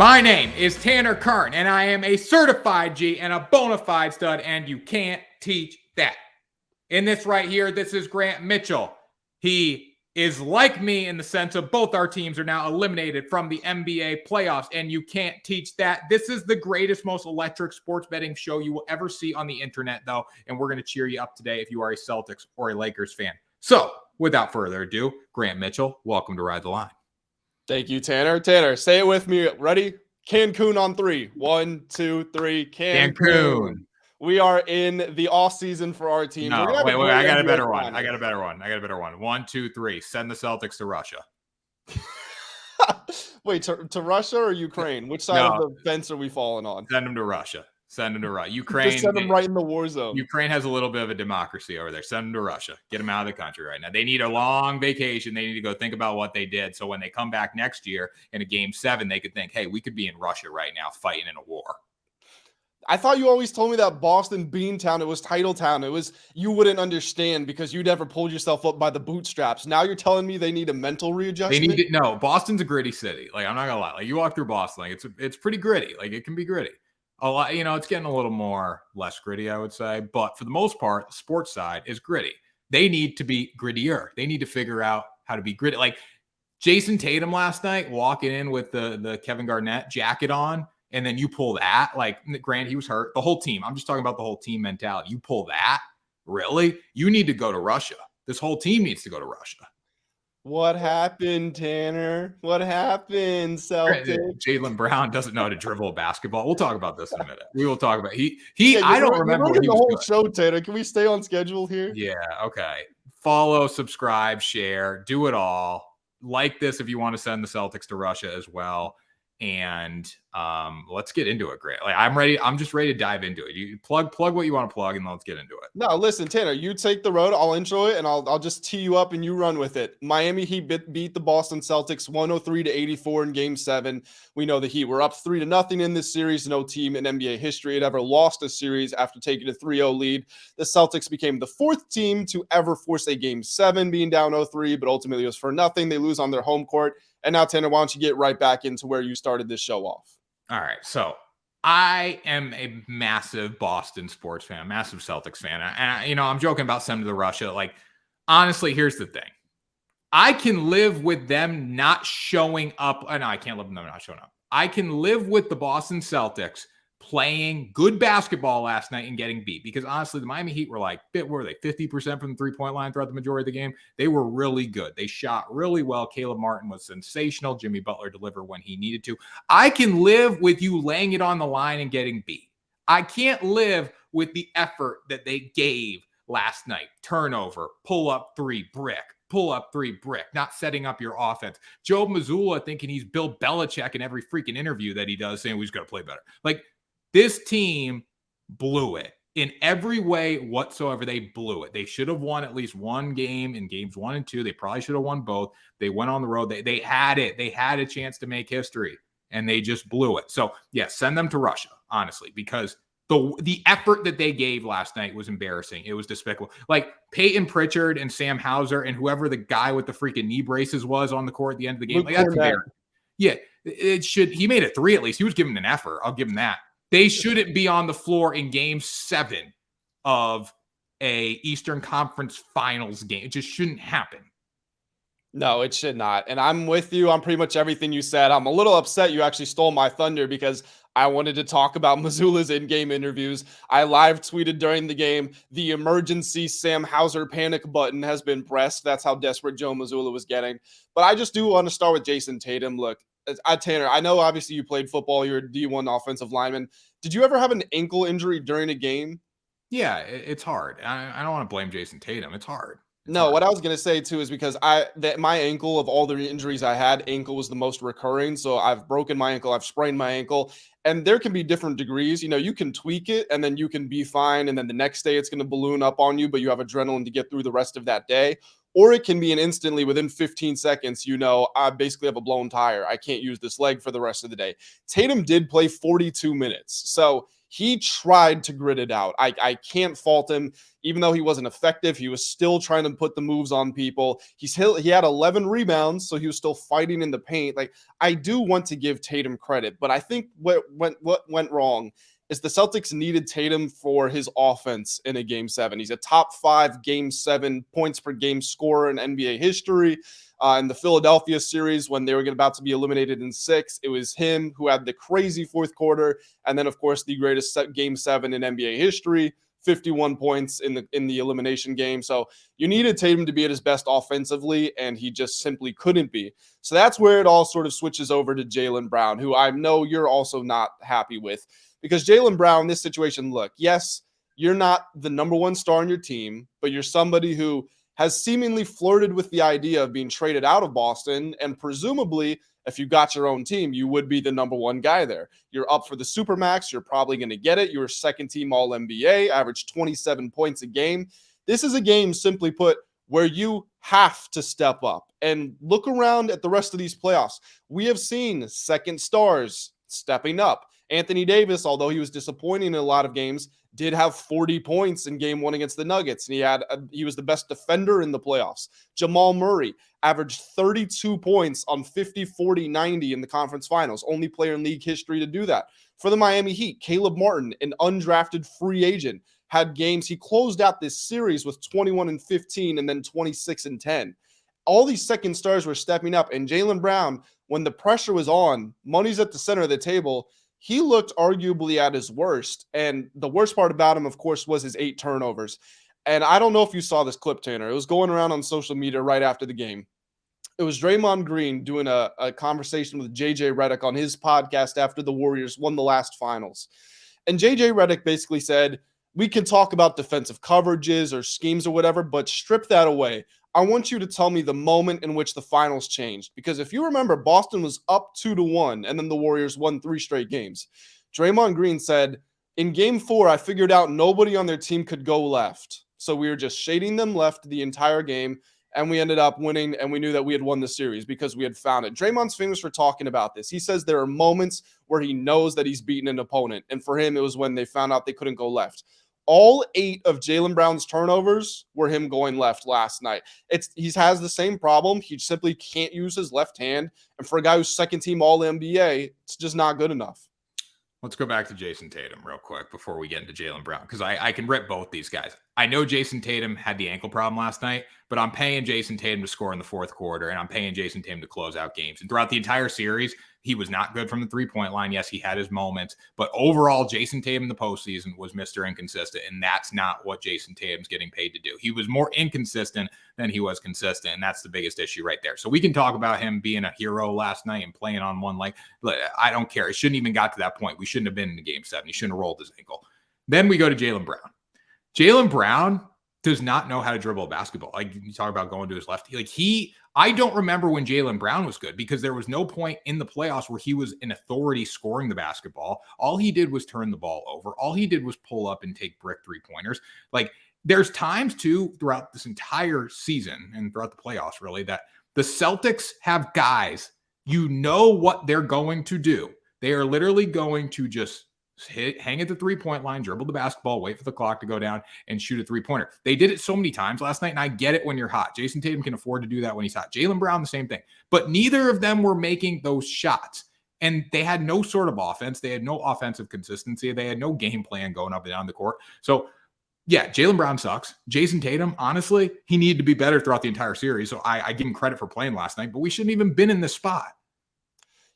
My name is Tanner Kern, and I am a certified G and a bona fide stud, and you can't teach that. In this right here, this is Grant Mitchell. He is like me in the sense of both our teams are now eliminated from the NBA playoffs, and you can't teach that. This is the greatest, most electric sports betting show you will ever see on the internet, though, and we're going to cheer you up today if you are a Celtics or a Lakers fan. So, without further ado, Grant Mitchell, welcome to Ride the Line. Thank you, Tanner. Tanner, say it with me. Ready? Cancun on three. 1, 2, 3. Cancun. We are in the off season for our team. No, wait. I got a better one. I got a better one. 1, 2, 3. Send the Celtics to Russia. Wait, to Russia or Ukraine? Which side of the fence are we falling on? Send them to Russia. Ukraine. Just send them right in the war zone. Ukraine has a little bit of a democracy over there. Send them to Russia. Get them out of the country right now. They need a long vacation. They need to go think about what they did. So when they come back next year in a game 7, they could think, hey, we could be in Russia right now fighting in a war. I thought you always told me that Boston Beantown, it was Titletown. It was, you wouldn't understand because you never pulled yourself up by the bootstraps. Now you're telling me they need a mental readjustment? No, Boston's a gritty city. Like, I'm not gonna lie. Like, you walk through Boston, like it's pretty gritty. Like, it can be gritty. A lot, it's getting a little more less gritty, I would say. But for the most part, the sports side is gritty. They need to be grittier. They need to figure out how to be gritty. Like Jason Tatum last night, walking in with the Kevin Garnett jacket on, and then you pull that. Like, Grant, he was hurt. The whole team. I'm just talking about the whole team mentality. You pull that, really? You need to go to Russia. This whole team needs to go to Russia. What happened, Tanner? What happened, Celtics? Jaylen Brown doesn't know how to dribble a basketball. We'll talk about this in a minute. We will talk about I don't remember what he was the whole show, Tanner. Can we stay on schedule here? Yeah, okay. Follow, subscribe, share, do it all. Like this if you want to send the Celtics to Russia as well. And let's get into it, Grant. Like, I'm ready. I'm just ready to dive into it. You plug what you want to plug, and let's get into it. No, listen, Tanner, you take the road. I'll intro it, and I'll just tee you up, and you run with it. Miami Heat beat the Boston Celtics 103-84 in Game 7. We know the Heat were up 3-0 in this series. No team in NBA history had ever lost a series after taking a 3-0 lead. The Celtics became the 4th team to ever force a Game 7, being down 0-3, but ultimately it was for nothing. They lose on their home court. And now, Tanner, why don't you get right back into where you started this show off? All right. So I am a massive Boston sports fan, massive Celtics fan. And, I'm joking about sending to Russia. Like, honestly, here's the thing. I can live with them not showing up. No, I can't live with them not showing up. I can live with the Boston Celtics playing good basketball last night and getting beat. Because honestly, the Miami Heat were like, were they 50% from the three-point line throughout the majority of the game? They were really good. They shot really well. Caleb Martin was sensational. Jimmy Butler delivered when he needed to. I can live with you laying it on the line and getting beat. I can't live with the effort that they gave last night. Turnover, pull up 3, brick. Pull up 3, brick, not setting up your offense. Joe Mazzulla thinking he's Bill Belichick in every freaking interview that he does, saying he's going to play better. Like, this team blew it in every way whatsoever. They blew it. They should have won at least one game in games 1 and 2. They probably should have won both. They went on the road. They had it. They had a chance to make history, and they just blew it. So, yeah, send them to Russia, honestly, because the effort that they gave last night was embarrassing. It was despicable. Like, Peyton Pritchard and Sam Hauser and whoever the guy with the freaking knee braces was on the court at the end of the game. Like, that's embarrassing. Yeah, he made a 3 at least. He was giving an effort. I'll give him that. They shouldn't be on the floor in Game 7 of a Eastern Conference Finals game. It just shouldn't happen. No, it should not. And I'm with you on pretty much everything you said. I'm a little upset you actually stole my thunder because I wanted to talk about Mazzulla's in-game interviews. I live tweeted during the game, the emergency Sam Hauser panic button has been pressed. That's how desperate Joe Mazzulla was getting. But I just do want to start with Jason Tatum. Look, Tanner, I know obviously you played football. You're a D1 offensive lineman. Did you ever have an ankle injury during a game? Yeah, it's hard. I don't want to blame Jason Tatum. It's hard. What I was going to say too is because my ankle, of all the injuries I had, ankle was the most recurring. So I've broken my ankle, I've sprained my ankle, and there can be different degrees. You can tweak it and then you can be fine. And then the next day it's going to balloon up on you, but you have adrenaline to get through the rest of that day. Or it can be an instantly within 15 seconds, I basically have a blown tire. I can't use this leg for the rest of the day. Tatum did play 42 minutes. So He tried to grit it out. I can't fault him. Even though he wasn't effective, he was still trying to put the moves on people. He had 11 rebounds, so he was still fighting in the paint. Like, I do want to give Tatum credit, but I think what went wrong is the Celtics needed Tatum for his offense in a Game 7. He's a top 5 Game 7 points per game scorer in NBA history. In the Philadelphia series, when they were about to be eliminated in 6, it was him who had the crazy fourth quarter, and then, of course, the greatest Game 7 in NBA history. 51 points in the elimination game. So you needed Tatum to be at his best offensively, and he just simply couldn't be. So that's where it all sort of switches over to Jaylen Brown, who I know you're also not happy with. Because Jaylen Brown, this situation, look, yes, you're not the number one star on your team, but you're somebody who has seemingly flirted with the idea of being traded out of Boston, and presumably, if you got your own team, you would be the number one guy there. You're up for the Supermax. You're probably going to get it. You're second team All-NBA, average 27 points a game. This is a game, simply put, where you have to step up. And look around at the rest of these playoffs. We have seen second stars stepping up. Anthony Davis, although he was disappointing in a lot of games, did have 40 points in Game 1 against the Nuggets, and he was the best defender in the playoffs. Jamal Murray averaged 32 points on 50, 40, 90 in the conference finals. Only player in league history to do that. For the Miami Heat, Caleb Martin, an undrafted free agent, had games. He closed out this series with 21 and 15 and then 26 and 10. All these second stars were stepping up, and Jaylen Brown, when the pressure was on, money's at the center of the table, he looked arguably at his worst. And the worst part about him, of course, was his 8 turnovers. And I don't know if you saw this clip, Tanner. It was going around on social media right after the game. It was Draymond Green doing a conversation with JJ Redick on his podcast after the Warriors won the last finals. And JJ Redick basically said, we can talk about defensive coverages or schemes or whatever, but strip that away. I want you to tell me the moment in which the finals changed. Because if you remember, Boston was up 2-1, and then the Warriors won 3 straight games. Draymond Green said, in Game 4, I figured out nobody on their team could go left. So we were just shading them left the entire game, and we ended up winning, and we knew that we had won the series because we had found it. Draymond's famous for talking about this. He says there are moments where he knows that he's beaten an opponent, and for him, it was when they found out they couldn't go left. All 8 of Jaylen Brown's turnovers were him going left last night. He has the same problem. He simply can't use his left hand. And for a guy who's second team All-NBA, it's just not good enough. Let's go back to Jason Tatum real quick before we get into Jaylen Brown, because I can rip both these guys. I know Jason Tatum had the ankle problem last night, but I'm paying Jason Tatum to score in the fourth quarter, and I'm paying Jason Tatum to close out games. And throughout the entire series, he was not good from the three-point line. Yes, he had his moments, but overall, Jason Tatum in the postseason was Mr. Inconsistent, and that's not what Jason Tatum's getting paid to do. He was more inconsistent than he was consistent, and that's the biggest issue right there. So we can talk about him being a hero last night and playing on one leg. I don't care. It shouldn't even got to that point. We shouldn't have been in the Game 7. He shouldn't have rolled his ankle. Then we go to Jaylen Brown. Jaylen Brown does not know how to dribble a basketball. Like, you talk about going to his left. I don't remember when Jaylen Brown was good, because there was no point in the playoffs where he was an authority scoring the basketball. All he did was turn the ball over. All he did was pull up and take brick three-pointers. Like, there's times too throughout this entire season and throughout the playoffs, really, that the Celtics have guys, you know what they're going to do. They are literally going to just hang at the three-point line, dribble the basketball, wait for the clock to go down, and shoot a three-pointer. They did it so many times last night, and I get it when you're hot. Jason Tatum can afford to do that when he's hot. Jaylen Brown, the same thing. But neither of them were making those shots, and they had no sort of offense. They had no offensive consistency. They had no game plan going up and down the court. So, yeah, Jaylen Brown sucks. Jason Tatum, honestly, he needed to be better throughout the entire series, so I give him credit for playing last night, but we shouldn't even been in this spot.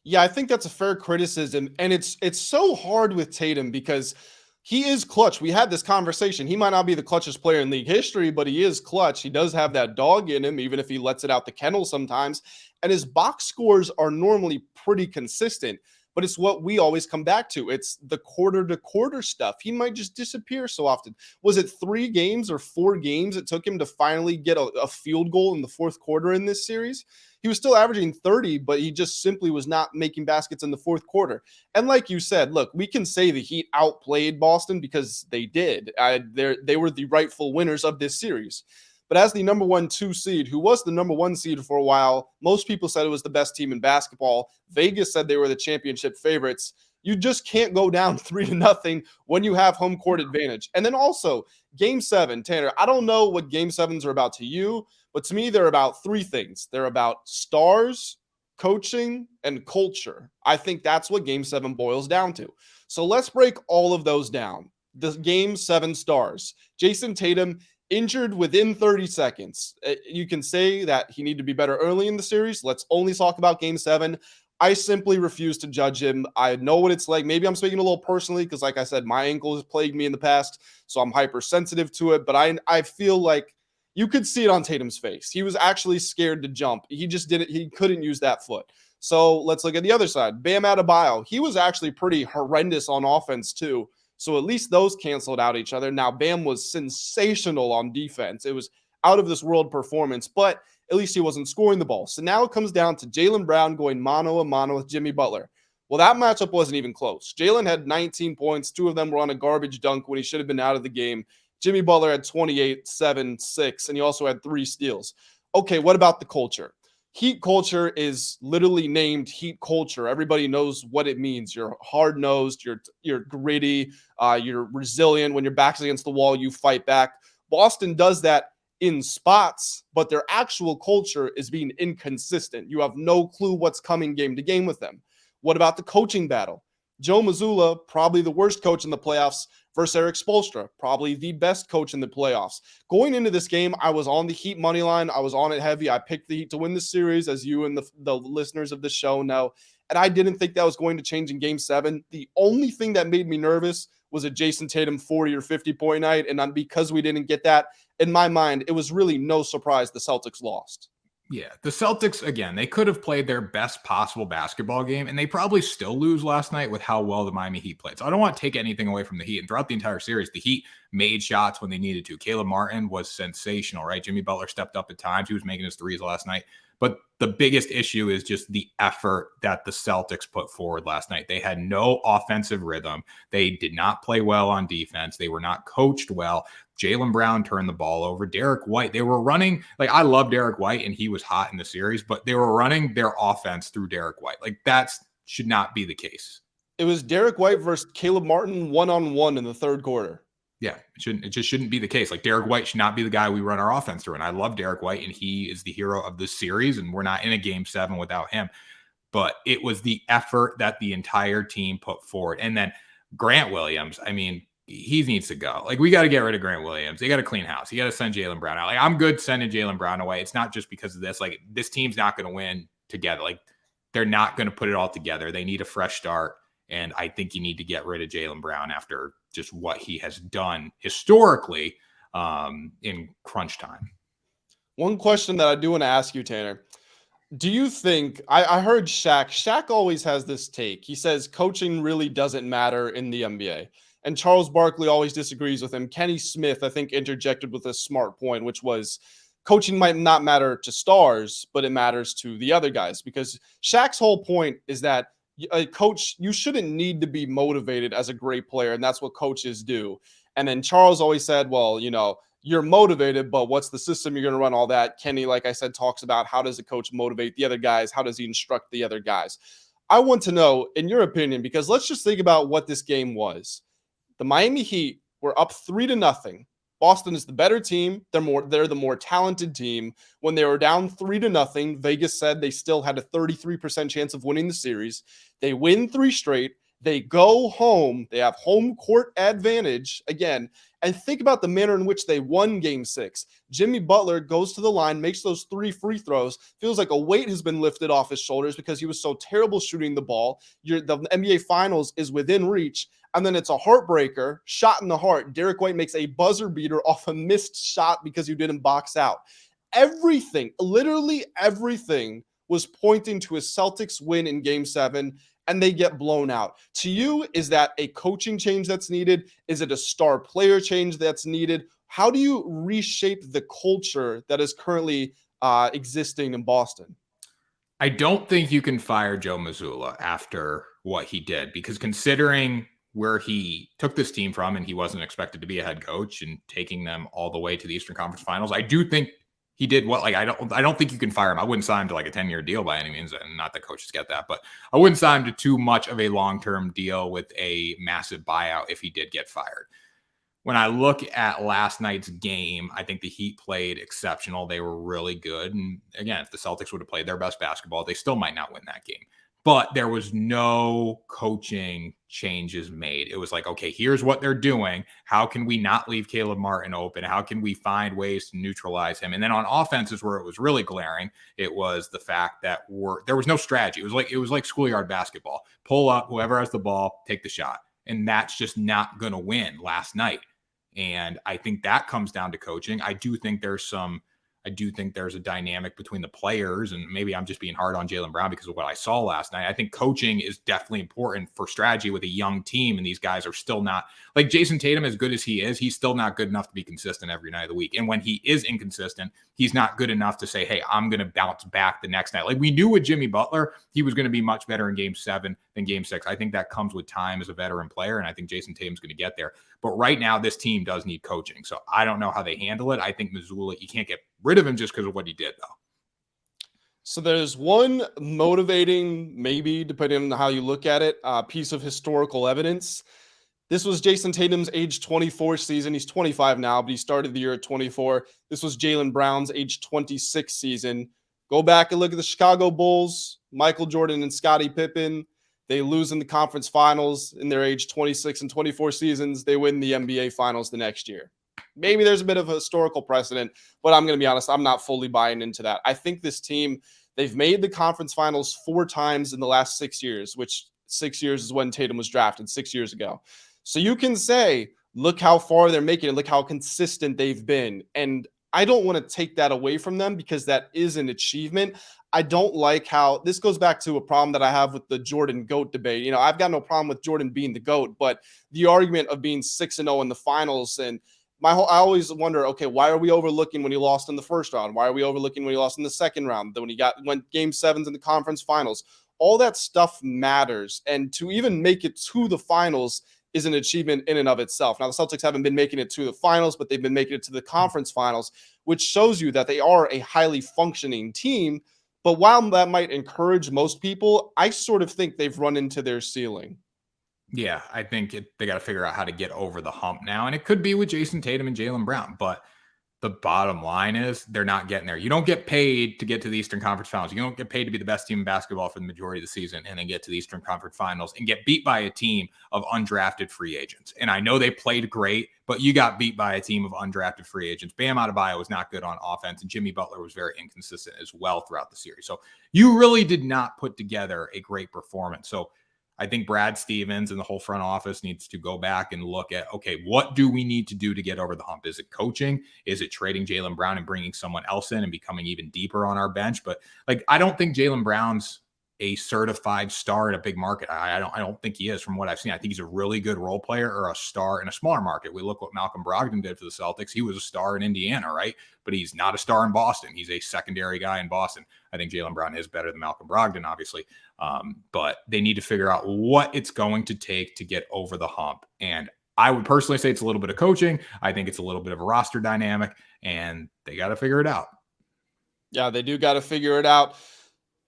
Yeah, I think that's a fair criticism. And it's so hard with Tatum because he is clutch. We had this conversation. He might not be the clutchest player in league history, but he is clutch. He does have that dog in him, even if he lets it out the kennel sometimes. And his box scores are normally pretty consistent. But it's what we always come back to. It's the quarter-to-quarter stuff. He might just disappear so often. Was it 3 games or 4 games it took him to finally get a field goal in the fourth quarter in this series? He was still averaging 30, but he just simply was not making baskets in the fourth quarter. And like you said, look, we can say the Heat outplayed Boston because they did. They were the rightful winners of this series. But as the number 1-2 seed, who was the number 1 seed for a while, most people said it was the best team in basketball. Vegas said they were the championship favorites. You just can't go down 3-0 when you have home court advantage. And then also, Game 7, Tanner, I don't know what Game 7s are about to you, but to me, they're about 3 things. They're about stars, coaching, and culture. I think that's what Game 7 boils down to. So let's break all of those down. The Game 7 stars. Jason Tatum injured within 30 seconds. You can say that he needed to be better early in the series. Let's only talk about Game 7. I simply refuse to judge him. I know what it's like. Maybe I'm speaking a little personally because, like I said, my ankle has plagued me in the past, so I'm hypersensitive to it. But I feel like you could see it on Tatum's face. He was actually scared to jump. He just didn't. He couldn't use that foot. So let's look at the other side. Bam Adebayo. He was actually pretty horrendous on offense too. So at least those canceled out each other. Now, Bam was sensational on defense. It was out of this world performance, but at least he wasn't scoring the ball. So now it comes down to Jaylen Brown going mano a mano with Jimmy Butler. Well, that matchup wasn't even close. Jaylen had 19 points. 2 of them were on a garbage dunk when he should have been out of the game. Jimmy Butler had 28, 7, 6, and he also had 3 steals. Okay, what about the culture? Heat culture is literally named heat culture. Everybody knows what it means. You're hard-nosed, you're gritty, you're resilient. When your back's against the wall, you fight back. Boston does that in spots, but their actual culture is being inconsistent. You have no clue what's coming game to game with them. What about the coaching battle? Joe Mazzulla, probably the worst coach in the playoffs, versus Eric Spoelstra, probably the best coach in the playoffs. Going into this game, I was on the Heat money line. I was on it heavy. I picked the Heat to win the series, as you and the listeners of this show know. And I didn't think that was going to change in Game 7. The only thing that made me nervous was a Jason Tatum 40 or 50-point night. And because we didn't get that, in my mind, it was really no surprise the Celtics lost. Yeah, the Celtics, again, they could have played their best possible basketball game, and they probably still lose last night with how well the Miami Heat played. So I don't want to take anything away from the Heat. And throughout the entire series, the Heat made shots when they needed to. Caleb Martin was sensational, right? Jimmy Butler stepped up at times. He was making his threes last night. But the biggest issue is just the effort that the Celtics put forward last night. They had no offensive rhythm. They did not play well on defense. They were not coached well. Jaylen Brown turned the ball over. Derek White, they were running, like, I love Derek White and he was hot in the series, but they were running their offense through Derek White. Like, that should not be the case. It was Derek White versus Caleb Martin one-on-one in the third quarter. Yeah, it just shouldn't be the case. Like, Derek White should not be the guy we run our offense through. And I love Derek White, and he is the hero of this series, and we're not in a Game 7 without him. But it was the effort that the entire team put forward. And then Grant Williams, I mean, he needs to go. Like, we got to get rid of Grant Williams. They got to clean house. You got to send Jaylen Brown out. Like, I'm good sending Jaylen Brown away. It's not just because of this. Like, this team's not going to win together. Like, they're not going to put it all together. They need a fresh start. And I think you need to get rid of Jaylen Brown after just what he has done historically in crunch time. One question that I do want to ask you, Tanner. Do you think, I heard Shaq always has this take. He says coaching really doesn't matter in the NBA. And Charles Barkley always disagrees with him. Kenny Smith, I think, interjected with a smart point, which was coaching might not matter to stars, but it matters to the other guys. Because Shaq's whole point is that a coach, you shouldn't need to be motivated as a great player, and that's what coaches do. And then Charles always said, well, you know, you're motivated, but what's the system you're going to run, all that. Kenny, like I said, talks about how does a coach motivate the other guys? How does he instruct the other guys? I want to know, in your opinion, because let's just think about what this game was. The Miami Heat were up 3-0. Boston is the better team. They're the more talented team. When they were down 3-0, Vegas said they still had a 33% chance of winning the series. They win 3 straight. They go home. They have home court advantage again. And think about the manner in which they won Game 6. Jimmy Butler goes to the line, makes those 3 free throws. Feels like a weight has been lifted off his shoulders because he was so terrible shooting the ball. The NBA Finals is within reach. And then it's a heartbreaker, shot in the heart. Derek White makes a buzzer beater off a missed shot because you didn't box out. Everything, literally everything, was pointing to a Celtics win in Game 7, and they get blown out. To you, is that a coaching change that's needed? Is it a star player change that's needed? How do you reshape the culture that is currently existing in Boston? I don't think you can fire Joe Mazzulla after what he did, because considering where he took this team from, and he wasn't expected to be a head coach, and taking them all the way to the Eastern Conference Finals. I do think he did what, like, I don't think you can fire him. I wouldn't sign him to like a 10-year deal by any means, and not that coaches get that, but I wouldn't sign him to too much of a long-term deal with a massive buyout if he did get fired. When I look at last night's game, I think the Heat played exceptional. They were really good. And again, if the Celtics would have played their best basketball, they still might not win that game. But there was no coaching changes made. It was like, okay, here's what they're doing. How can we not leave Caleb Martin open? How can we find ways to neutralize him? And then on offenses where it was really glaring, it was the fact that there was no strategy. It was like schoolyard basketball. Pull up, whoever has the ball, take the shot. And that's just not going to win last night. And I think that comes down to coaching. I do think there's a dynamic between the players, and maybe I'm just being hard on Jaylen Brown because of what I saw last night. I think coaching is definitely important for strategy with a young team, and these guys are still not, like Jason Tatum, as good as he is, he's still not good enough to be consistent every night of the week. And when he is inconsistent, he's not good enough to say, hey, I'm going to bounce back the next night. Like we knew with Jimmy Butler, he was going to be much better in game 7 than game 6. I think that comes with time as a veteran player, and I think Jason Tatum's going to get there. But right now, this team does need coaching. So I don't know how they handle it. I think Mazzulla, you can't get rid of him just because of what he did, though. So there's one motivating, maybe depending on how you look at it, piece of historical evidence. This was Jason Tatum's age 24 season. He's 25 now, but he started the year at 24. This was Jaylen Brown's age 26 season. Go back and look at the Chicago Bulls, Michael Jordan and Scottie Pippen. They lose in the conference finals in their age 26 and 24 seasons. They win the NBA finals the next year. Maybe there's a bit of a historical precedent, but I'm going to be honest, I'm not fully buying into that. I think this team, they've made the conference finals 4 times in the last 6 years, which 6 years is when Tatum was drafted 6 years ago. So you can say, look how far they're making it, look how consistent they've been. And I don't want to take that away from them because that is an achievement. I don't like how this goes back to a problem that I have with the Jordan GOAT debate. You know, I've got no problem with Jordan being the GOAT, but the argument of being 6-0 in the finals, and I always wonder, okay, why are we overlooking when he lost in the first round? Why are we overlooking when he lost in the second round? Then when he went game 7s in the conference finals, all that stuff matters. And to even make it to the finals is an achievement in and of itself. Now, the Celtics haven't been making it to the finals, but they've been making it to the conference finals, which shows you that they are a highly functioning team. But while that might encourage most people, I sort of think they've run into their ceiling. Yeah, I think they got to figure out how to get over the hump now. And it could be with Jason Tatum and Jaylen Brown. But the bottom line is they're not getting there. You don't get paid to get to the Eastern Conference Finals. You don't get paid to be the best team in basketball for the majority of the season and then get to the Eastern Conference Finals and get beat by a team of undrafted free agents. And I know they played great, but you got beat by a team of undrafted free agents. Bam Adebayo was not good on offense, and Jimmy Butler was very inconsistent as well throughout the series. So you really did not put together a great performance. So I think Brad Stevens and the whole front office needs to go back and look at, okay, what do we need to do to get over the hump? Is it coaching? Is it trading Jaylen Brown and bringing someone else in and becoming even deeper on our bench? But like, I don't think Jaylen Brown's a certified star in a big market. I don't think he is from what I've seen. I think he's a really good role player or a star in a smaller market. We look what Malcolm Brogdon did for the Celtics. He was a star in Indiana, right? But he's not a star in Boston. He's a secondary guy in Boston. I think Jaylen Brown is better than Malcolm Brogdon, obviously. But they need to figure out what it's going to take to get over the hump. And I would personally say it's a little bit of coaching. I think it's a little bit of a roster dynamic, and they got to figure it out. Yeah, they do got to figure it out.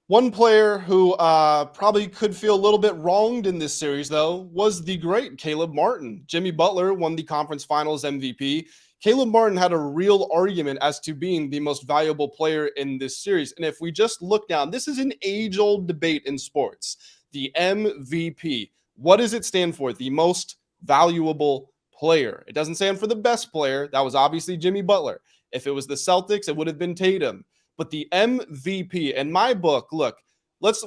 One player who probably could feel a little bit wronged in this series, though, was the great Caleb Martin. Jimmy Butler won the conference finals MVP. Caleb Martin had a real argument as to being the most valuable player in this series. And if we just look down, this is an age-old debate in sports. The MVP. What does it stand for? The most valuable player. It doesn't stand for the best player. That was obviously Jimmy Butler. If it was the Celtics, it would have been Tatum. But the MVP, in my book, look,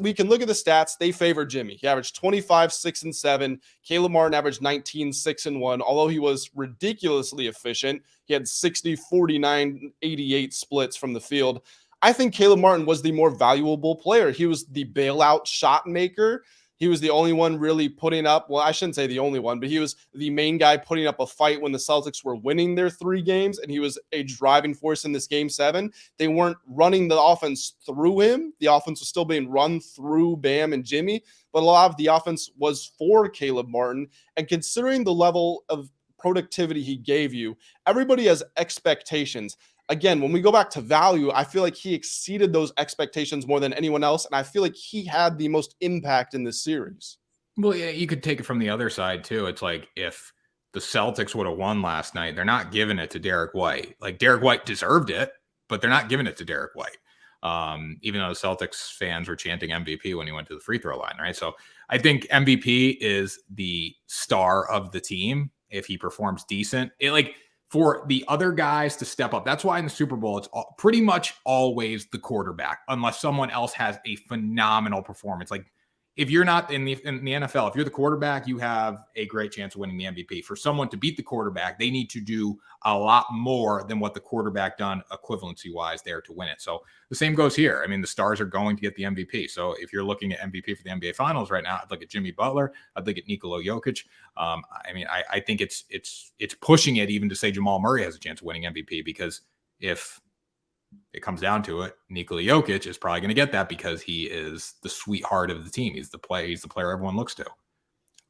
we can look at the stats. They favor Jimmy. He averaged 25, 6, and 7. Caleb Martin averaged 19, 6, and 1. Although he was ridiculously efficient, he had 60, 49, 88 splits from the field. I think Caleb Martin was the more valuable player. He was the bailout shot maker. He was the only one really putting up, well, I shouldn't say the only one, but he was the main guy putting up a fight when the Celtics were winning their 3 games, and he was a driving force in this game 7. They weren't running the offense through him. The offense was still being run through Bam and Jimmy, but a lot of the offense was for Caleb Martin. And considering the level of productivity he gave you, everybody has expectations. Again, when we go back to value, I feel like he exceeded those expectations more than anyone else, and I feel like he had the most impact in this series. Well, yeah, you could take it from the other side too. It's like if the Celtics would have won last night, they're not giving it to Derek White. Like Derek White deserved it, but they're not giving it to Derek White. Even though the Celtics fans were chanting MVP when he went to the free throw line, right? So I think MVP is the star of the team if he performs decent. For the other guys to step up. That's why in the Super Bowl, it's pretty much always the quarterback, unless someone else has a phenomenal performance. Like if you're not in the NFL, if you're the quarterback, you have a great chance of winning the MVP. For someone to beat the quarterback, they need to do a lot more than what the quarterback done equivalency-wise there to win it. So the same goes here. I mean, the stars are going to get the MVP. So if you're looking at MVP for the NBA Finals right now, I'd look at Jimmy Butler. I'd look at Nikola Jokic. I think it's pushing it even to say Jamal Murray has a chance of winning MVP, because if it comes down to it, Nikola Jokic is probably going to get that because he is the sweetheart of the team. He's the player everyone looks to.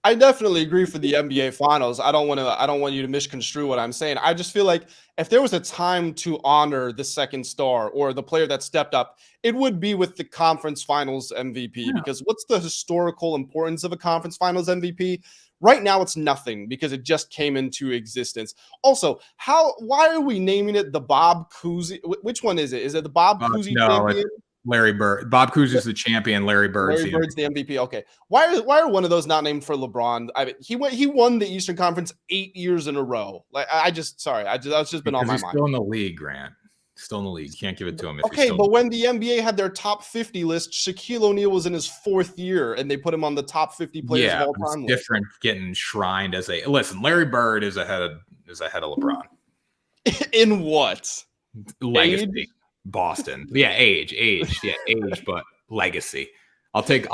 I definitely agree for the NBA Finals. I don't want you to misconstrue what I'm saying. I just feel like if there was a time to honor the second star or the player that stepped up, it would be with the Conference Finals MVP. Yeah. Because what's the historical importance of a Conference Finals MVP? Right now, it's nothing because it just came into existence. Also, why are we naming it the Bob Cousy? Which one is it? Is it the Bob Cousy champion? Larry Bird. Bob Cousy is the champion. Larry Bird's the MVP. Okay. Why are one of those not named for LeBron? I mean, he won the Eastern Conference 8 years in a row. Like that's just been on my mind. He's still in the league, Grant. Still in the league. You can't give it to him. Okay, but when the NBA had their top 50 list, Shaquille O'Neal was in his 4th year, and they put him on the top 50 players of all time. It's different getting shrined as a listen. Larry Bird is ahead of LeBron. In what? Legacy. Age? Boston. Yeah, age. Yeah, age, but legacy. I'll take.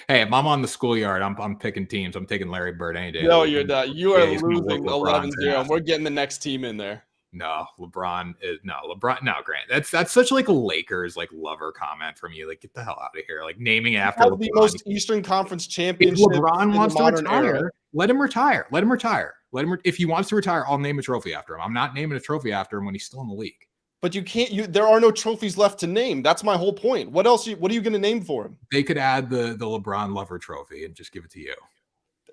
Hey, if I'm on the schoolyard, I'm picking teams. I'm taking Larry Bird any day. No, you're not. You are losing 11-0. We're getting the next team in there. No, LeBron. No, Grant. That's such like a Lakers like lover comment from you. Like, get the hell out of here. Like naming after LeBron. The most Eastern Conference championship. If LeBron wants to retire, let him retire. If he wants to retire, I'll name a trophy after him. I'm not naming a trophy after him when he's still in the league. But you can't. There are no trophies left to name. That's my whole point. What else? What are you going to name for him? They could add the LeBron lover trophy and just give it to you.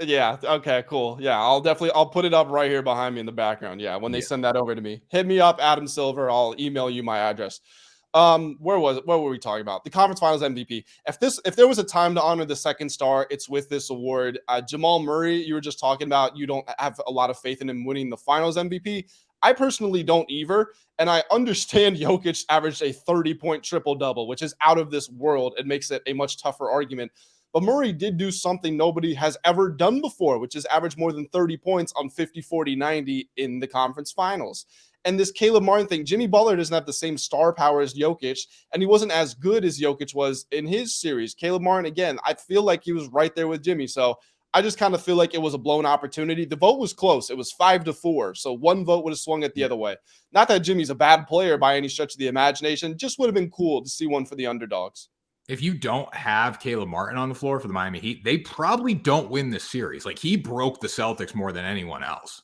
Yeah. Okay. Cool. Yeah. I'll put it up right here behind me in the background. Yeah. When they send that over to me, hit me up, Adam Silver. I'll email you my address. What were we talking about? The Conference Finals MVP. If there was a time to honor the second star, it's with this award. Jamal Murray, you were just talking about. You don't have a lot of faith in him winning the Finals MVP. I personally don't either, and I understand Jokic averaged a 30-point triple-double, which is out of this world. It makes it a much tougher argument. But Murray did do something nobody has ever done before, which is average more than 30 points on 50, 40, 90 in the conference finals. And this Caleb Martin thing, Jimmy Butler doesn't have the same star power as Jokic, and he wasn't as good as Jokic was in his series. Caleb Martin, again, I feel like he was right there with Jimmy, so I just kind of feel like it was a blown opportunity. The vote was close. It was 5-4. So one vote would have swung it the other way. Not that Jimmy's a bad player by any stretch of the imagination. Just would have been cool to see one for the underdogs. If you don't have Caleb Martin on the floor for the Miami Heat, they probably don't win this series. Like, he broke the Celtics more than anyone else.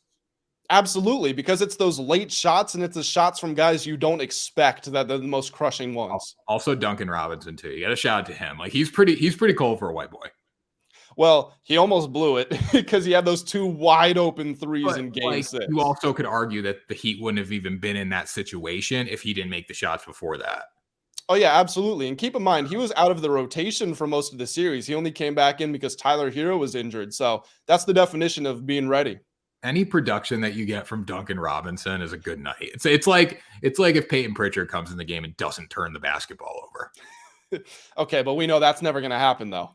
Absolutely, because it's those late shots and it's the shots from guys you don't expect that they're the most crushing ones. Also Duncan Robinson too. You got to shout out to him. Like, he's pretty cold for a white boy. Well, he almost blew it because he had those 2 wide open threes in game 6. You also could argue that the Heat wouldn't have even been in that situation if he didn't make the shots before that. Oh, yeah, absolutely. And keep in mind, he was out of the rotation for most of the series. He only came back in because Tyler Hero was injured. So that's the definition of being ready. Any production that you get from Duncan Robinson is a good night. It's like if Peyton Pritchard comes in the game and doesn't turn the basketball over. Okay, but we know that's never going to happen, though.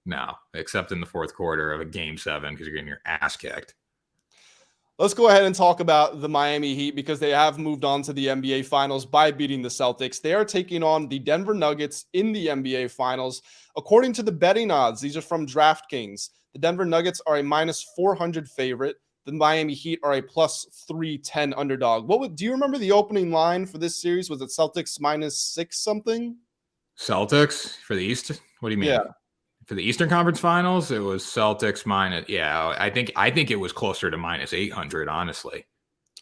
No, except in the fourth quarter of a game 7 because you're getting your ass kicked. Let's go ahead and talk about the Miami Heat because they have moved on to the NBA Finals by beating the Celtics. They are taking on the Denver Nuggets in the NBA Finals. According to the betting odds, these are from DraftKings. The Denver Nuggets are a minus 400 favorite. The Miami Heat are a plus 310 underdog. Do you remember the opening line for this series? Was it Celtics minus 6 something? Celtics for the East? What do you mean? Yeah. For the Eastern Conference Finals, it was Celtics minus. Yeah, I think it was closer to minus 800, honestly.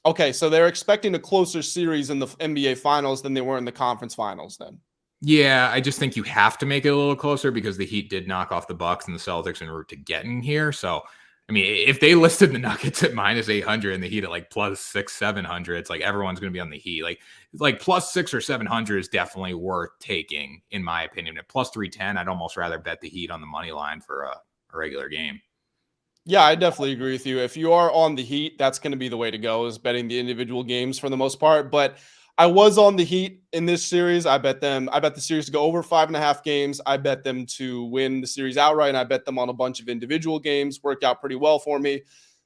Okay, so they're expecting a closer series in the NBA Finals than they were in the conference finals then. Yeah, I just think you have to make it a little closer because the Heat did knock off the Bucks and the Celtics en route to getting here. So, I mean, if they listed the Nuggets at minus 800 and the Heat at like plus 700, it's like everyone's going to be on the Heat. Like plus 600 or 700 is definitely worth taking, in my opinion. At plus 310, I'd almost rather bet the Heat on the money line for a regular game. Yeah, I definitely agree with you. If you are on the Heat, that's going to be the way to go, is betting the individual games for the most part. But I was on the Heat in this series. I bet the series to go over 5.5 games. I bet them to win the series outright, and I bet them on a bunch of individual games. Worked out pretty well for me.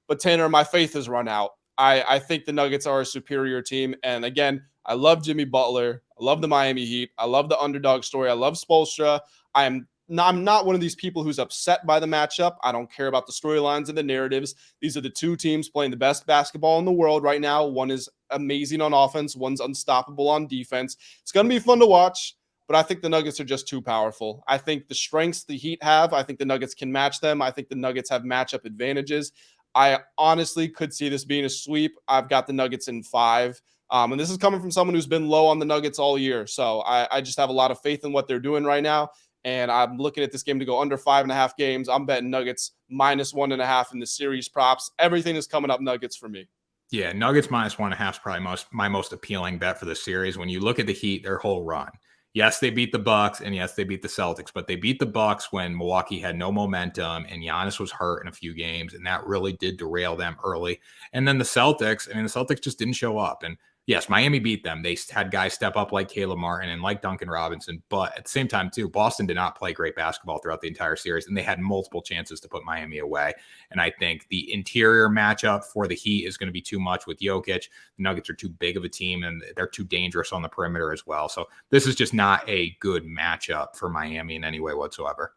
But Tanner, my faith has run out. I think the Nuggets are a superior team. And again, I love Jimmy Butler. I love the Miami Heat. I love the underdog story. I love Spoelstra. I'm not one of these people who's upset by the matchup. I don't care about the storylines and the narratives. These are the two teams playing the best basketball in the world right now. One is amazing on offense. One's unstoppable on defense. It's going to be fun to watch, but I think the Nuggets are just too powerful. I think the strengths the Heat have, I think the Nuggets can match them. I think the Nuggets have matchup advantages. I honestly could see this being a sweep. I've got the Nuggets in 5. And this is coming from someone who's been low on the Nuggets all year. So I just have a lot of faith in what they're doing right now. And I'm looking at this game to go under 5.5 games. I'm betting Nuggets minus 1.5 in the series props. Everything is coming up Nuggets for me. Yeah, Nuggets minus 1.5 is probably my most appealing bet for the series. When you look at the Heat, their whole run. Yes, they beat the Bucks, and yes, they beat the Celtics, but they beat the Bucks when Milwaukee had no momentum and Giannis was hurt in a few games, and that really did derail them early. And then the Celtics just didn't show up. And yes, Miami beat them. They had guys step up like Caleb Martin and like Duncan Robinson, but at the same time, too, Boston did not play great basketball throughout the entire series, and they had multiple chances to put Miami away. And I think the interior matchup for the Heat is going to be too much with Jokic. The Nuggets are too big of a team, and they're too dangerous on the perimeter as well. So this is just not a good matchup for Miami in any way whatsoever.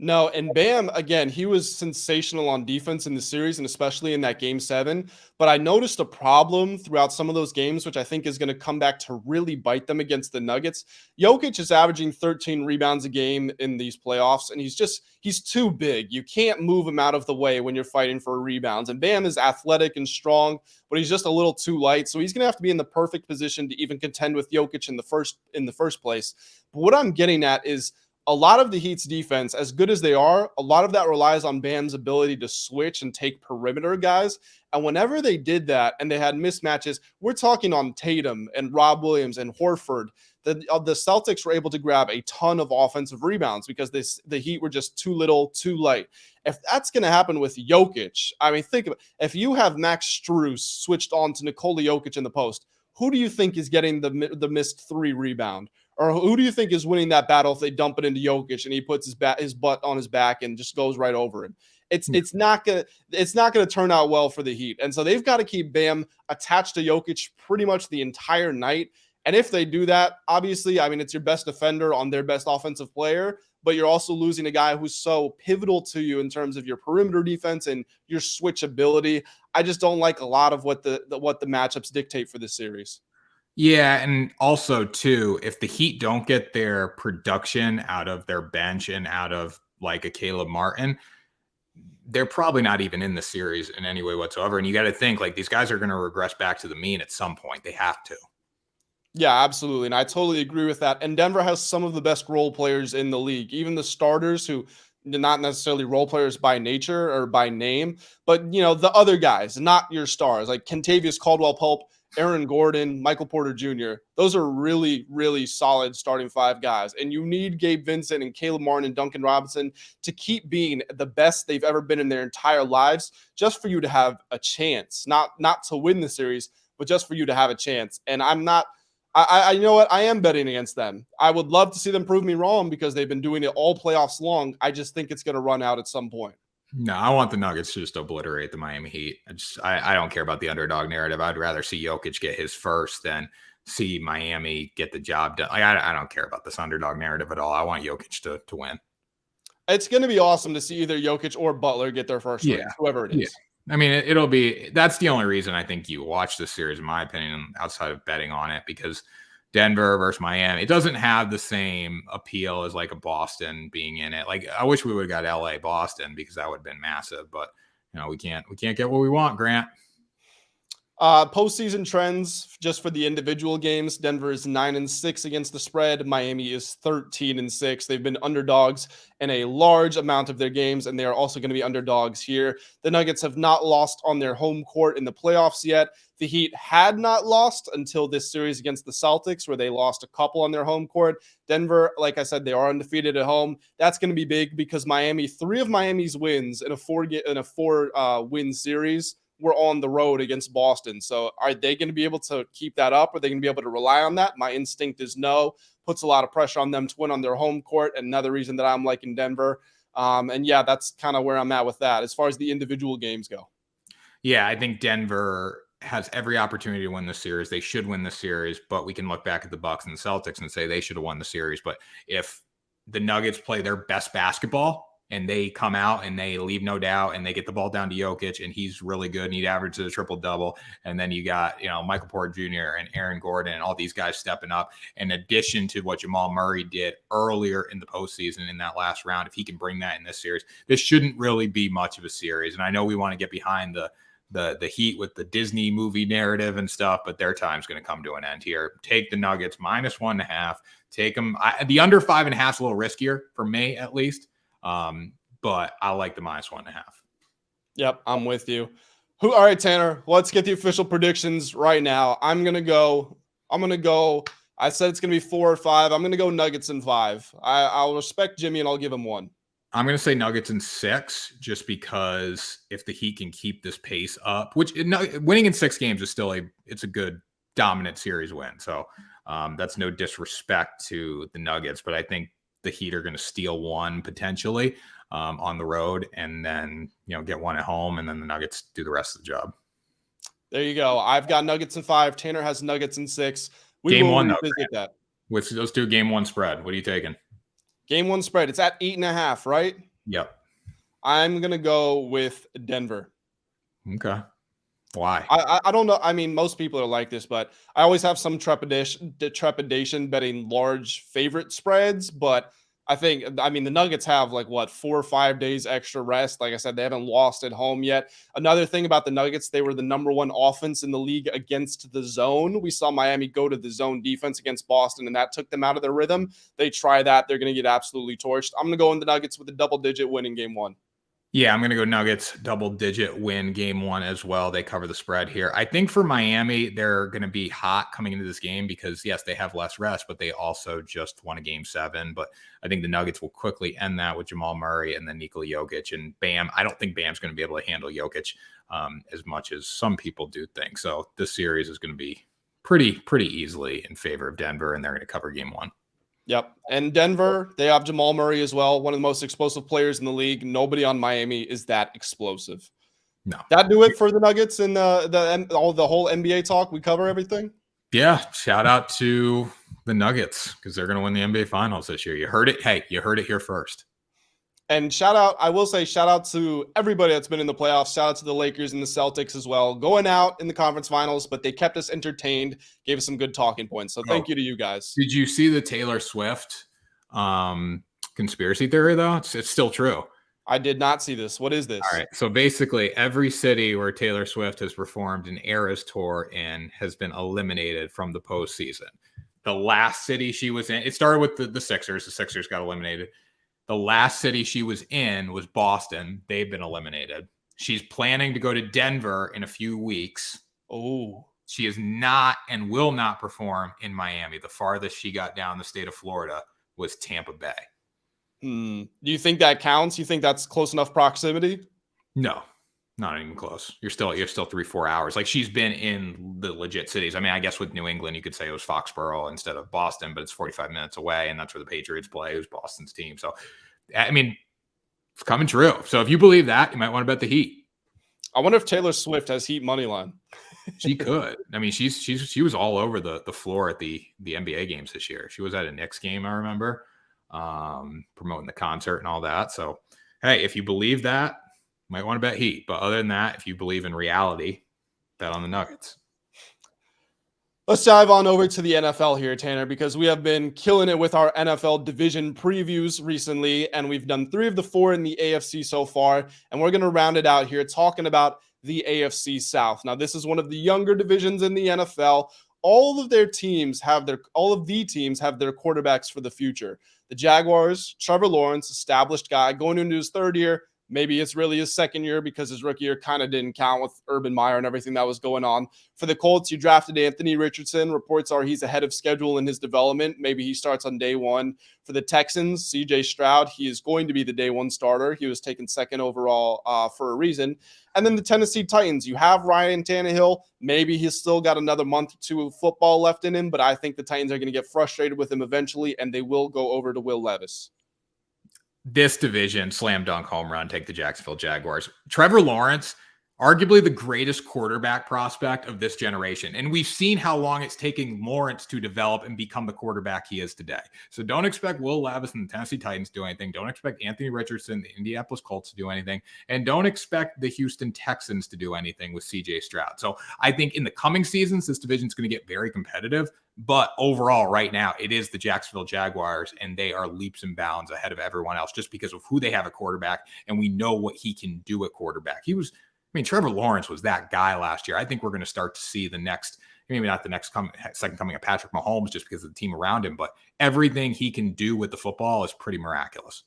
No, and Bam, again, he was sensational on defense in the series and especially in that game 7. But I noticed a problem throughout some of those games, which I think is going to come back to really bite them against the Nuggets. Jokic is averaging 13 rebounds a game in these playoffs, and he's too big. You can't move him out of the way when you're fighting for rebounds. And Bam is athletic and strong, but he's just a little too light. So he's going to have to be in the perfect position to even contend with Jokic in the first place. But what I'm getting at is, a lot of the Heat's defense, as good as they are, a lot of that relies on Bam's ability to switch and take perimeter guys. And whenever they did that and they had mismatches, we're talking on Tatum and Rob Williams and Horford, the Celtics were able to grab a ton of offensive rebounds because the Heat were just too little, too light. If that's going to happen with Jokic, I mean, think of it. If you have Max Strus switched on to Nikola Jokic in the post, who do you think is getting the missed 3 rebound? Or who do you think is winning that battle if they dump it into Jokic and he puts his butt on his back and just goes right over him? It's not gonna turn out well for the Heat. And so they've got to keep Bam attached to Jokic pretty much the entire night. And if they do that, obviously, I mean, it's your best defender on their best offensive player, but you're also losing a guy who's so pivotal to you in terms of your perimeter defense and your switch ability. I just don't like a lot of what the matchups dictate for this series. Yeah, and also, too, if the Heat don't get their production out of their bench and out of like a Caleb Martin, they're probably not even in the series in any way whatsoever. And you got to think like these guys are going to regress back to the mean at some point. They have to. Yeah, absolutely. And I totally agree with that. And Denver has some of the best role players in the league, even the starters who not necessarily role players by nature or by name, but the other guys, not your stars, like Kentavious Caldwell-Pope, Aaron Gordon, Michael Porter Jr. Those are really, really solid starting 5 guys. And you need Gabe Vincent and Caleb Martin and Duncan Robinson to keep being the best they've ever been in their entire lives, just for you to have a chance, not to win the series, but just for you to have a chance. And I you know what? I am betting against them. I would love to see them prove me wrong because they've been doing it all playoffs long. I just think it's going to run out at some point. No, I want the Nuggets to just obliterate the Miami Heat. I don't care about the underdog narrative. I'd rather see Jokic get his first than see Miami get the job done. I don't care about this underdog narrative at all. I want Jokic to win. It's going to be awesome to see either Jokic or Butler get their first Yeah. rings, whoever it is. Yeah. I mean, it'll be, that's the only reason I think you watch this series, in my opinion, outside of betting on it, because Denver versus Miami, it doesn't have the same appeal as like a Boston being in it. Like, I wish we would have got LA Boston, because that would have been massive, but we can't get what we want, Grant. Postseason trends just for the individual games. Denver is 9-6 against the spread. Miami is 13-6. They've been underdogs in a large amount of their games, and they are also going to be underdogs here. The Nuggets have not lost on their home court in the playoffs yet. The Heat had not lost until this series against the Celtics, where they lost a couple on their home court. Denver, like I said, they are undefeated at home. That's going to be big because Miami, 3 of Miami's wins in a four win series were on the road against Boston. So are they going to be able to keep that up? Are they going to be able to rely on that? My instinct is no. Puts a lot of pressure on them to win on their home court. Another reason that I'm liking Denver. And yeah, that's kind of where I'm at with that as far as the individual games go. Yeah, I think Denver has every opportunity to win the series. They should win the series, but we can look back at the Bucks and the Celtics and say they should have won the series. But if the Nuggets play their best basketball and they come out and they leave no doubt and they get the ball down to Jokic and he's really good and he averages a triple-double, and then you got, Michael Porter Jr. and Aaron Gordon and all these guys stepping up, in addition to what Jamal Murray did earlier in the postseason in that last round, if he can bring that in this series, this shouldn't really be much of a series. And I know we want to get behind the Heat with the Disney movie narrative and stuff, but their time's going to come to an end here. Take the Nuggets -1.5. Take them. The under 5.5 is a little riskier for me, at least. But I like the -1.5. Yep, I'm with you. All right, Tanner, let's get the official predictions right now. I'm gonna go. I said it's gonna be 4 or 5. I'm gonna go Nuggets in 5. I'll respect Jimmy and I'll give him 1. I'm going to say Nuggets in 6, just because if the Heat can keep this pace up, which winning in 6 games is still it's a good dominant series win. So that's no disrespect to the Nuggets, but I think the Heat are going to steal 1 potentially on the road, and then get 1 at home, and then the Nuggets do the rest of the job. There you go. I've got Nuggets in 5. Tanner has Nuggets in 6. Game 1 revisit that. With those two, Game 1 spread. What are you taking? Game 1 spread. It's at 8.5, right? Yep. I'm going to go with Denver. Okay. Why? I don't know. I mean, most people are like this, but I always have some trepidation betting large favorite spreads. But the Nuggets have 4 or 5 days extra rest. Like I said, they haven't lost at home yet. Another thing about the Nuggets, they were the number 1 offense in the league against the zone. We saw Miami go to the zone defense against Boston, and that took them out of their rhythm. They try that, they're going to get absolutely torched. I'm going to go in the Nuggets with a double-digit win in Game 1. Yeah, I'm going to go Nuggets double-digit win Game 1 as well. They cover the spread here. I think for Miami, they're going to be hot coming into this game because, yes, they have less rest, but they also just won a Game 7. But I think the Nuggets will quickly end that with Jamal Murray and then Nikola Jokic and Bam. I don't think Bam's going to be able to handle Jokic as much as some people do think. So this series is going to be pretty easily in favor of Denver, and they're going to cover Game 1. Yep. And Denver, they have Jamal Murray as well, one of the most explosive players in the league. Nobody on Miami is that explosive. No. That do it for the Nuggets and the whole NBA talk. We cover everything. Yeah. Shout out to the Nuggets because they're going to win the NBA Finals this year. You heard it. Hey, you heard it here first. And shout out to everybody that's been in the playoffs. Shout out to the Lakers and the Celtics as well, going out in the conference finals, but they kept us entertained, gave us some good talking points. So thank you to you guys. Did you see the Taylor Swift conspiracy theory, though? It's still true. I did not see this. What is this? All right. So basically, every city where Taylor Swift has performed an Eras tour in has been eliminated from the postseason. The last city she was in, it started with the Sixers. The Sixers got eliminated. The last city she was in was Boston. They've been eliminated. She's planning to go to Denver in a few weeks. Oh. She is not and will not perform in Miami. The farthest she got down the state of Florida was Tampa Bay. Do you think that counts? You think that's close enough proximity? No, not even close. You're still 3-4 hours. Like, she's been in the legit cities. I mean, I guess with New England, you could say it was Foxborough instead of Boston, but it's 45 minutes away, and that's where the Patriots play. It was Boston's team. So, I mean, It's coming true. So if you believe that, you might want to bet the Heat. I wonder if Taylor Swift has Heat money line. She could. I mean, she was all over the floor at the NBA games this year. She was at a Knicks game, I remember, promoting the concert and all that. So, hey, if you believe that, you might want to bet Heat. But other than that, if you believe in reality, bet on the Nuggets. Let's dive on over to the NFL here, Tanner, because we have been killing it with our NFL division previews recently, and we've done 3 of the 4 in the AFC so far, and we're going to round it out here talking about the AFC South. Now, this is one of the younger divisions in the NFL. All of the teams have their quarterbacks for the future. The Jaguars, Trevor Lawrence, established guy, going into his 3rd year. Maybe it's really his 2nd year because his rookie year kind of didn't count with Urban Meyer and everything that was going on. For the Colts, you drafted Anthony Richardson. Reports are he's ahead of schedule in his development. Maybe he starts on day 1. For the Texans, C.J. Stroud, he is going to be the day 1 starter. He was taken 2nd overall for a reason. And then the Tennessee Titans, you have Ryan Tannehill. Maybe he's still got another month or 2 of football left in him, but I think the Titans are going to get frustrated with him eventually, and they will go over to Will Levis. This division, slam dunk home run, take the Jacksonville Jaguars. Trevor Lawrence, arguably the greatest quarterback prospect of this generation. And we've seen how long it's taking Lawrence to develop and become the quarterback he is today. So don't expect Will Levis and the Tennessee Titans to do anything. Don't expect Anthony Richardson, the Indianapolis Colts to do anything. And don't expect the Houston Texans to do anything with CJ Stroud. So I think in the coming seasons, this division is going to get very competitive. But overall, right now, it is the Jacksonville Jaguars, and they are leaps and bounds ahead of everyone else just because of who they have at quarterback. And we know what he can do at quarterback. Trevor Lawrence was that guy last year. I think we're going to start to see the next, maybe not the next second coming of Patrick Mahomes just because of the team around him, but everything he can do with the football is pretty miraculous.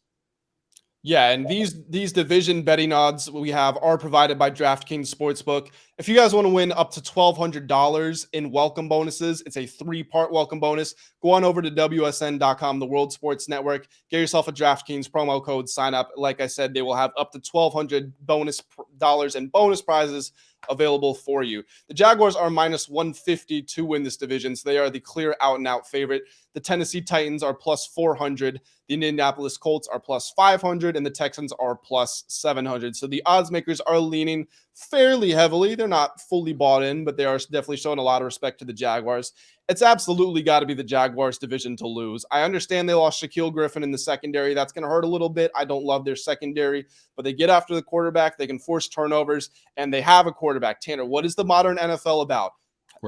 Yeah, and these division betting odds we have are provided by DraftKings Sportsbook. If you guys want to win up to $1,200 in welcome bonuses, it's a 3-part welcome bonus. Go on over to WSN.com, the World Sports Network. Get yourself a DraftKings promo code, sign up. Like I said, they will have up to $1,200 in bonus prizes available for you. The Jaguars are minus 150 to win this division, so they are the clear out-and-out favorite. The Tennessee Titans are plus 400. The Indianapolis Colts are plus 500, and the Texans are plus 700. So the odds makers are leaning fairly heavily. They're not fully bought in, but they are definitely showing a lot of respect to the Jaguars. It's absolutely got to be the Jaguars division to lose. I understand they lost Shaquille Griffin in the secondary. That's going to hurt a little bit. I don't love their secondary, but they get after the quarterback. They can force turnovers, and they have a quarterback. Tanner, what is the modern NFL about?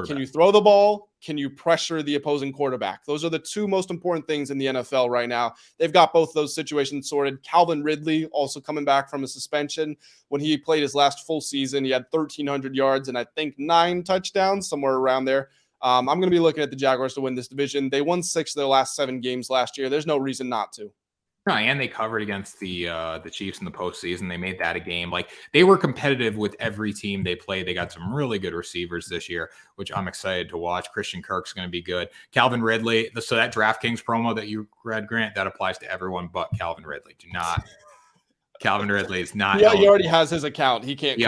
Can you throw the ball? Can you pressure the opposing quarterback? Those are the 2 most important things in the NFL right now. They've got both those situations sorted. Calvin Ridley also coming back from a suspension. When he played his last full season, he had 1,300 yards and I think 9 touchdowns, somewhere around there. I'm going to be looking at the Jaguars to win this division. They won 6 of their last 7 games last year. There's no reason not to. No, and they covered against the Chiefs in the postseason. They made that a game. Like, they were competitive with every team they played. They got some really good receivers this year, which I'm excited to watch. Christian Kirk's going to be good. Calvin Ridley. So that DraftKings promo that you read, Grant, that applies to everyone but Calvin Ridley. Calvin Ridley is not. Yeah, he already has his account. He can't.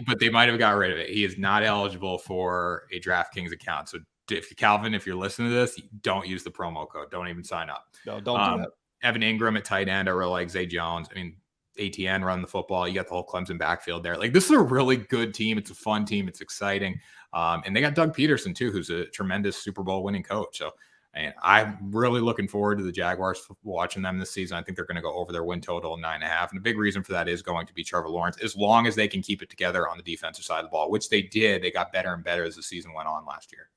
But they might have got rid of it. He is not eligible for a DraftKings account. So Calvin, if you're listening to this, don't use the promo code. Don't even sign up. No, don't do that. Evan Ingram at tight end. I really like Zay Jones. ATN run the football. You got the whole Clemson backfield there. Like, this is a really good team. It's a fun team. It's exciting. And they got Doug Peterson too, who's a tremendous Super Bowl winning coach. So I'm really looking forward to the Jaguars watching them this season. I think they're going to go over their win total of 9.5. And the big reason for that is going to be Trevor Lawrence. As long as they can keep it together on the defensive side of the ball, which they did, they got better and better as the season went on last year.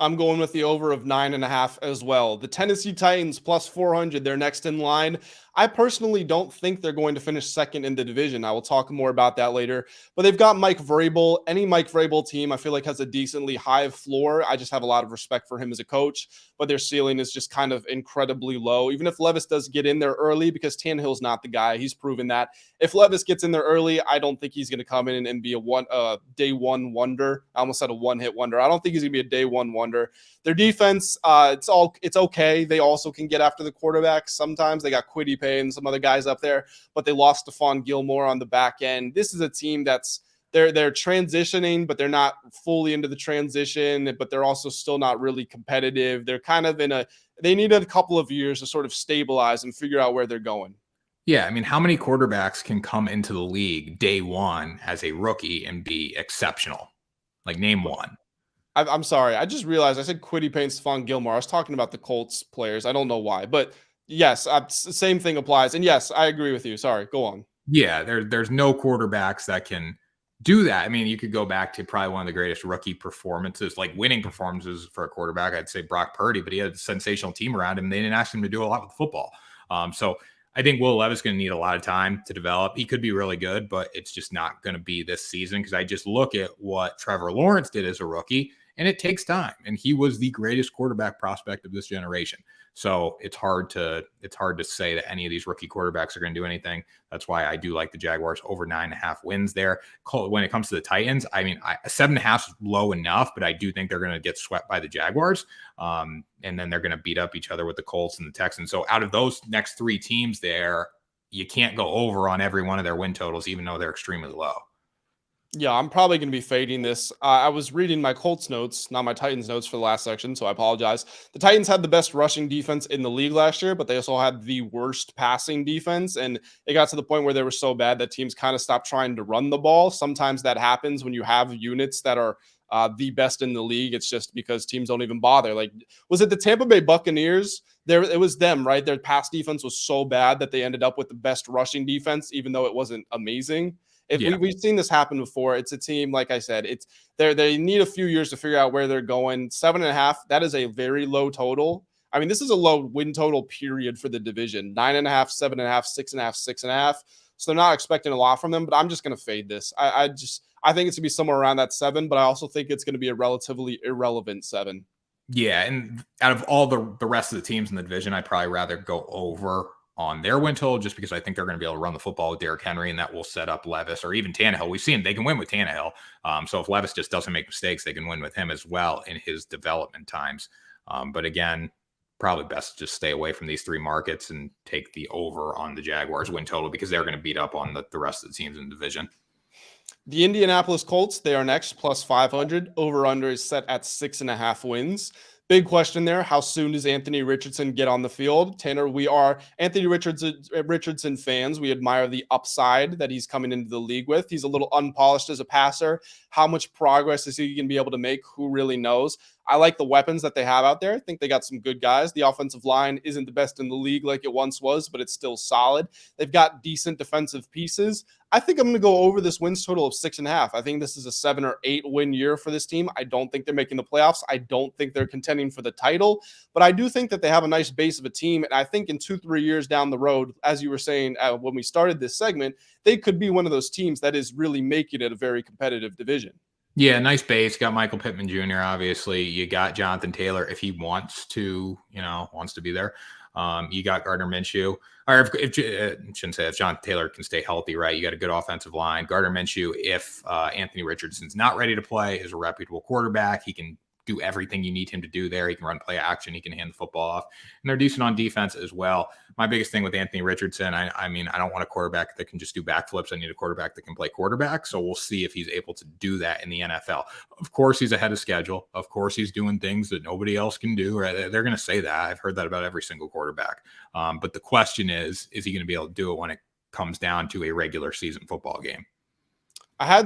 I'm going with the over of 9.5 as well. The Tennessee Titans plus 400. They're next in line. I personally don't think they're going to finish second in the division. I will talk more about that later. But they've got Mike Vrabel. Any Mike Vrabel team, I feel like, has a decently high floor. I just have a lot of respect for him as a coach. But their ceiling is just kind of incredibly low. Even if Levis does get in there early, because Tannehill's not the guy. He's proven that. If Levis gets in there early, I don't think he's going to come in and be a day one wonder. I almost said a one-hit wonder. I don't think he's going to be a day one wonder. Their defense, it's okay. They also can get after the quarterback. Sometimes they got Kwity Paye and some other guys up there, but they lost Stephon Gilmore on the back end. This is a team that's they're transitioning, but they're not fully into the transition, but they're also still not really competitive. They're kind of they need a couple of years to sort of stabilize and figure out where they're going. Yeah, I mean, how many quarterbacks can come into the league day one as a rookie and be exceptional? Like, name one. I'm sorry. I just realized I said Quiddy Payne, Stephon Gilmore. I was talking about the Colts players. I don't know why, but yes, same thing applies. And yes, I agree with you. Sorry, go on. Yeah, there's no quarterbacks that can do that. I mean, you could go back to probably one of the greatest rookie performances, like winning performances for a quarterback. I'd say Brock Purdy, but he had a sensational team around him. They didn't ask him to do a lot with football. So I think Will Levis is going to need a lot of time to develop. He could be really good, but it's just not going to be this season because I just look at what Trevor Lawrence did as a rookie, and it takes time. And he was the greatest quarterback prospect of this generation. So it's hard to say that any of these rookie quarterbacks are going to do anything. That's why I do like the Jaguars over 9.5 wins there. When it comes to the Titans, I mean, 7.5 is low enough, but I do think they're going to get swept by the Jaguars. And then they're going to beat up each other with the Colts and the Texans. So out of those next three teams there, you can't go over on every one of their win totals, even though they're extremely low. Yeah, I'm probably going to be fading this. I was reading my Colts notes, not my Titans notes for the last section, so I apologize. The Titans had the best rushing defense in the league last year, but they also had the worst passing defense. And it got to the point where they were so bad that teams kind of stopped trying to run the ball. Sometimes that happens when you have units that are the best in the league. It's just because teams don't even bother. Like, was it the Tampa Bay Buccaneers? It was them, right? Their pass defense was so bad that they ended up with the best rushing defense, even though it wasn't amazing. We've seen this happen before. It's a team, like I said, they need a few years to figure out where they're going. 7.5, that is a very low total. I mean, this is a low win total period for the division. 9.5, 7.5, 6.5, 6.5. So they're not expecting a lot from them, but I'm just going to fade this. I think it's going to be somewhere around that 7, but I also think it's going to be a relatively irrelevant 7. Yeah, and out of all the rest of the teams in the division, I'd probably rather go over on their win total just because I think they're going to be able to run the football with Derrick Henry, and that will set up Levis or even Tannehill. We've seen they can win with Tannehill. So if Levis just doesn't make mistakes, they can win with him as well in his development times. But again, probably best to just stay away from these three markets and take the over on the Jaguars win total because they're going to beat up on the rest of the teams in the division. The Indianapolis Colts, they are next, plus 500. Over-under is set at 6.5 wins. Big question there. How soon does Anthony Richardson get on the field? Tanner, we are Anthony Richardson fans. We admire the upside that he's coming into the league with. He's a little unpolished as a passer. How much progress is he going to be able to make? Who really knows? I like the weapons that they have out there. I think they got some good guys. The offensive line isn't the best in the league like it once was, but it's still solid. They've got decent defensive pieces. I think I'm going to go over this wins total of 6.5. I think this is a 7 or 8 win year for this team. I don't think they're making the playoffs. I don't think they're contending for the title, but I do think that they have a nice base of a team. And I think in 2-3 years down the road, as you were saying when we started this segment, they could be one of those teams that is really making it a very competitive division. Yeah, nice base. Got Michael Pittman Jr. Obviously, you got Jonathan Taylor if he wants to be there. You got Gardner Minshew, or if shouldn't say if Jonathan Taylor can stay healthy, right? You got a good offensive line. Gardner Minshew, if Anthony Richardson's not ready to play, is a reputable quarterback. He can do everything you need him to do there. He can run play action. He can hand the football off. And they're decent on defense as well. My biggest thing with Anthony Richardson, I mean, I don't want a quarterback that can just do backflips. I need a quarterback that can play quarterback. So we'll see if he's able to do that in the NFL. Of course, he's ahead of schedule. Of course, he's doing things that nobody else can do. Right? They're going to say that. I've heard that about every single quarterback. But the question is he going to be able to do it when it comes down to a regular season football game? I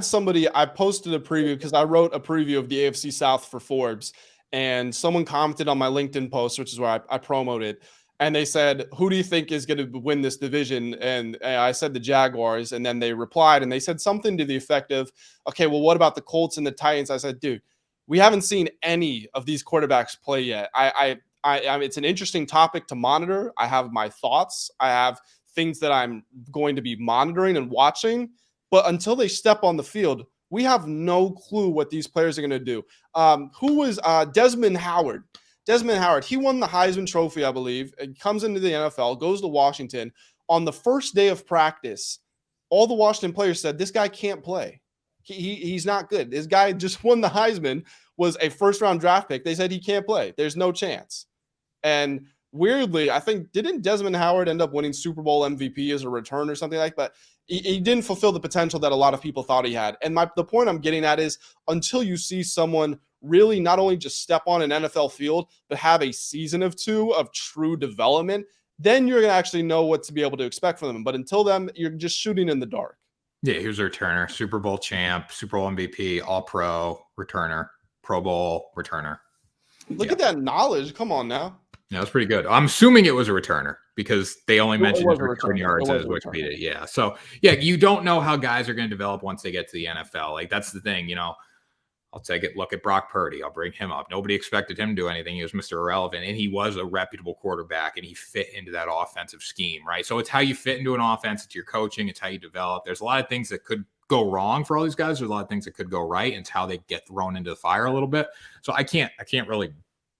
posted a preview because I wrote a preview of the AFC South for Forbes, and someone commented on my LinkedIn post, which is where I promoted, and they said, who do you think is going to win this division? And I said the Jaguars, and then they replied, and they said something to the effect of, okay, well, what about the Colts and the Titans? I said, dude, we haven't seen any of these quarterbacks play yet. It's an interesting topic to monitor. I have my thoughts. I have things that I'm going to be monitoring and watching. But until they step on the field, we have no clue what these players are going to do. Who was Desmond Howard? Desmond Howard, he won the Heisman Trophy, I believe. It comes into the NFL, goes to Washington. On the first day of practice, all the Washington players said, this guy can't play. He's not good. This guy just won the Heisman, was a first-round draft pick. They said he can't play. There's no chance. And weirdly, I think, didn't Desmond Howard end up winning Super Bowl MVP as a return or something like that? He didn't fulfill the potential that a lot of people thought he had. And the point I'm getting at is until you see someone really not only just step on an NFL field, but have a season of 2 of true development, then you're going to actually know what to be able to expect from them. But until then, you're just shooting in the dark. Yeah, he was a returner, Super Bowl champ, Super Bowl MVP, All-Pro returner, Pro Bowl returner. Look at that knowledge. Come on now. Yeah, that's pretty good. I'm assuming it was a returner because they only mentioned his return yards as Wikipedia. Yeah. So, yeah, you don't know how guys are going to develop once they get to the NFL. Like, that's the thing, I'll take it. Look at Brock Purdy. I'll bring him up. Nobody expected him to do anything. He was Mr. Irrelevant, and he was a reputable quarterback, and he fit into that offensive scheme, right? So it's how you fit into an offense. It's your coaching. It's how you develop. There's a lot of things that could go wrong for all these guys. There's a lot of things that could go right. And it's how they get thrown into the fire a little bit. So I can't really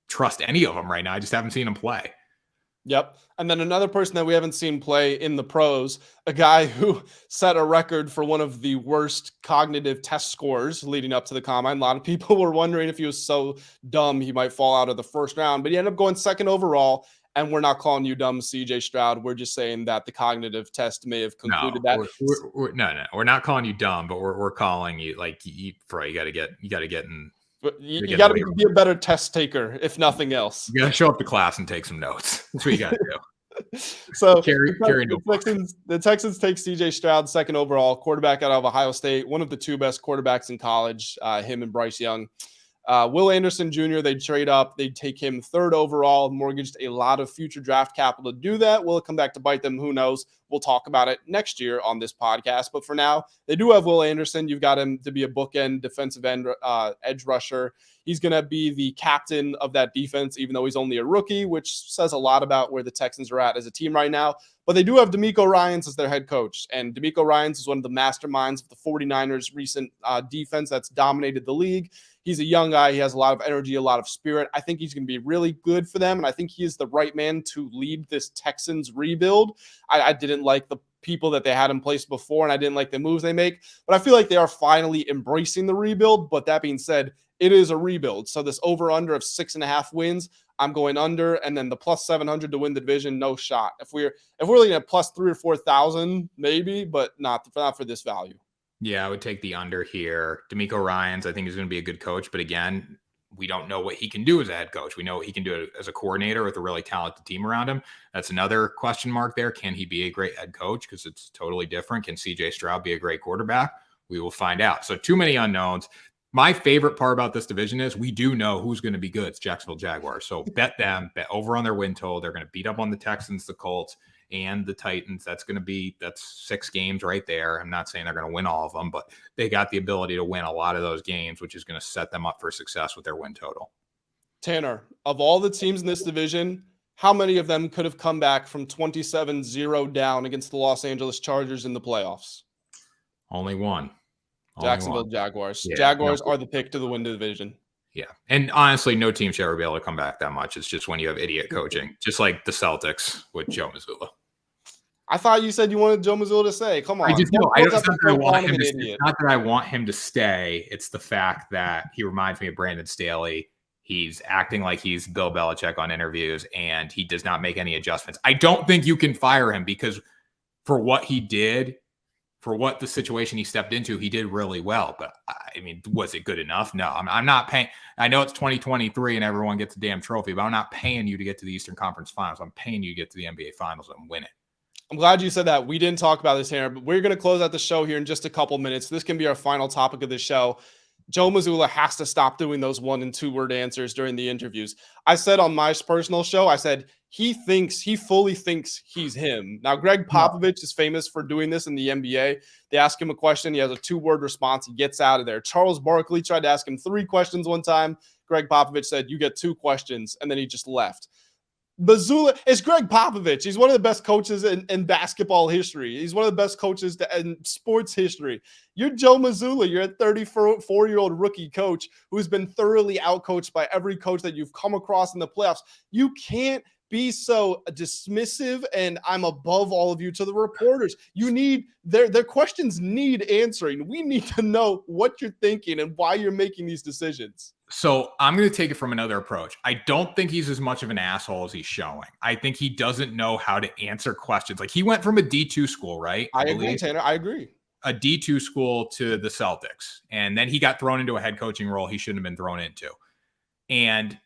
trust any of them right now. I just haven't seen them play. Yep. And then another person that we haven't seen play in the pros, a guy who set a record for one of the worst cognitive test scores leading up to the combine. A lot of people were wondering if he was so dumb he might fall out of the first round, but he ended up going second overall. And we're not calling you dumb, CJ Stroud. We're just saying that the cognitive test may have concluded that. We're not calling you dumb, but we're calling you like you got to get in. You got to be a better test taker, if nothing else. You got to show up to class and take some notes. That's what you got to do. So the Texans take CJ Stroud, second overall, quarterback out of Ohio State, one of the two best quarterbacks in college, him and Bryce Young. Will Anderson Jr., they'd trade up. They'd take him third overall, mortgaged a lot of future draft capital to do that. Will it come back to bite them? Who knows? We'll talk about it next year on this podcast. But for now, they do have Will Anderson. You've got him to be a bookend defensive end edge rusher. He's going to be the captain of that defense, even though he's only a rookie, which says a lot about where the Texans are at as a team right now. But they do have DeMeco Ryans as their head coach. And DeMeco Ryans is one of the masterminds of the 49ers' recent defense that's dominated the league. He's a young guy. He has a lot of energy, a lot of spirit. I think he's going to be really good for them. And I think he is the right man to lead this Texans rebuild. I didn't like the people that they had in place before, and I didn't like the moves they make. But I feel like they are finally embracing the rebuild. But that being said, it is a rebuild. So this over-under of 6.5 wins, I'm going under. And then the plus 700 to win the division, no shot. If we're looking at plus 3,000 or 4,000, maybe, but not for this value. Yeah, I would take the under here. DeMeco Ryans, I think, is going to be a good coach. But again, we don't know what he can do as a head coach. We know what he can do as a coordinator with a really talented team around him. That's another question mark there. Can he be a great head coach? Because it's totally different. Can CJ Stroud be a great quarterback? We will find out. So too many unknowns. My favorite part about this division is we do know who's going to be good. It's Jacksonville Jaguars. So bet them, bet over on their win total. They're going to beat up on the Texans, the Colts, and the Titans. That's 6 games right there. I'm not saying they're going to win all of them, but they got the ability to win a lot of those games, which is going to set them up for success with their win total. Tanner, of all the teams in this division, how many of them could have come back from 27-0 down against the Los Angeles Chargers in the playoffs? Only one. Jacksonville Jaguars. Yeah, Jaguars are the pick to win the division. Yeah. And honestly, no team should ever be able to come back that much. It's just when you have idiot coaching, just like the Celtics with Joe Mazzulla. I thought you said you wanted Joe Mazzulla to stay. Come on. It's not that I want him to stay. It's the fact that he reminds me of Brandon Staley. He's acting like he's Bill Belichick on interviews, and he does not make any adjustments. I don't think you can fire him because for what he did, for what the situation he stepped into, he did really well. But I mean, was it good enough? No, I'm not paying. I know it's 2023 and everyone gets a damn trophy, but I'm not paying you to get to the Eastern Conference Finals. I'm paying you to get to the NBA Finals and win it. I'm glad you said that. We didn't talk about this here, but we're going to close out the show here in just a couple minutes. This can be our final topic of the show. Joe Mazzulla has to stop doing those 1- and 2-word answers during the interviews. I said on my personal show, I said, he fully thinks he's him. Now, Greg Popovich is famous for doing this in the NBA. They ask him a question. He has a 2-word response. He gets out of there. Charles Barkley tried to ask him 3 questions one time. Greg Popovich said, you get 2 questions, and then he just left. Mazzulla is Greg Popovich. He's one of the best coaches in basketball history. He's one of the best coaches in sports history. You're Joe Mazzulla. You're a 34-year-old rookie coach who's been thoroughly outcoached by every coach that you've come across in the playoffs. You can't be so dismissive and I'm above all of you to the reporters. You need their questions need answering. We need to know what you're thinking and why you're making these decisions. So I'm going to take it from another approach. I don't think he's as much of an asshole as he's showing. I think he doesn't know how to answer questions. Like he went from a D2 school, right? I agree, Tanner. I agree. A D2 school to the Celtics. And then he got thrown into a head coaching role he shouldn't have been thrown into. And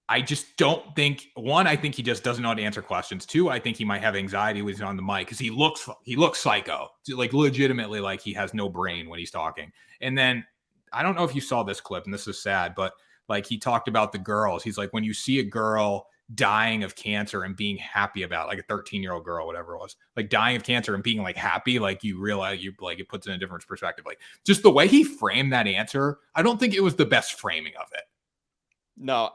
I just don't think, one, I think he just doesn't know how to answer questions. Two, I think he might have anxiety when he's on the mic because he looks psycho, like legitimately like he has no brain when he's talking. And then I don't know if you saw this clip, and this is sad, but like he talked about the girls. He's like, when you see a girl dying of cancer and being happy about, like a 13-year-old girl, whatever it was, like dying of cancer and being like happy, like you realize it puts in a different perspective. Like just the way he framed that answer, I don't think it was the best framing of it. No,